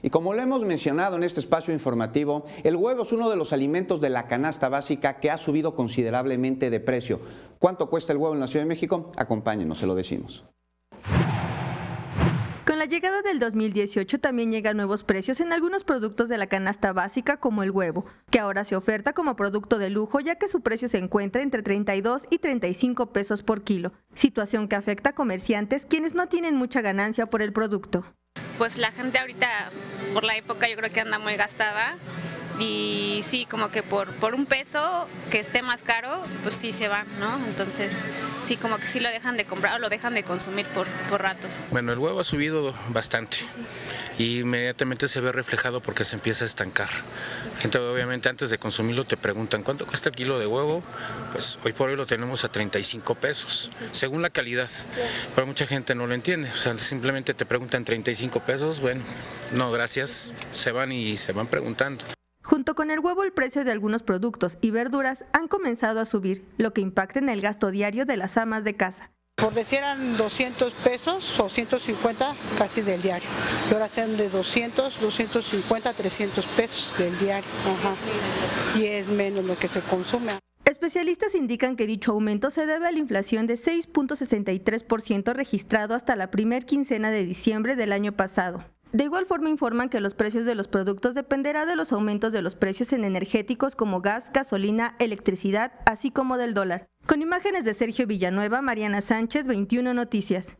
Y como lo hemos mencionado en este espacio informativo, el huevo es uno de los alimentos de la canasta básica que ha subido considerablemente de precio. ¿Cuánto cuesta el huevo en la Ciudad de México? Acompáñenos, se lo decimos. Con la llegada del 2018 también llegan nuevos precios en algunos productos de la canasta básica como el huevo, que ahora se oferta como producto de lujo ya que su precio se encuentra entre 32 y 35 pesos por kilo, situación que afecta a comerciantes quienes no tienen mucha ganancia por el producto. Pues la gente ahorita, por la época, yo creo que anda muy gastada y sí, como que por un peso que esté más caro, pues sí se van, ¿no? Entonces sí, como que sí lo dejan de comprar o lo dejan de consumir por ratos. Bueno, el huevo ha subido bastante y inmediatamente se ve reflejado porque se empieza a estancar. La gente obviamente antes de consumirlo te preguntan ¿cuánto cuesta el kilo de huevo? Pues hoy por hoy lo tenemos a 35 pesos, según la calidad, pero mucha gente no lo entiende, o sea, simplemente te preguntan 35 pesos, bueno, no gracias, se van y se van preguntando. Junto con el huevo, el precio de algunos productos y verduras han comenzado a subir, lo que impacta en el gasto diario de las amas de casa. Por decir eran 200 pesos o 150 casi del diario. Y ahora sean de 200, 250, 300 pesos del diario. Ajá. Y es menos lo que se consume. Especialistas indican que dicho aumento se debe a la inflación de 6.63% registrado hasta la primer quincena de diciembre del año pasado. De igual forma informan que los precios de los productos dependerá de los aumentos de los precios en energéticos como gas, gasolina, electricidad, así como del dólar. Con imágenes de Sergio Villanueva, Mariana Sánchez, 21 Noticias.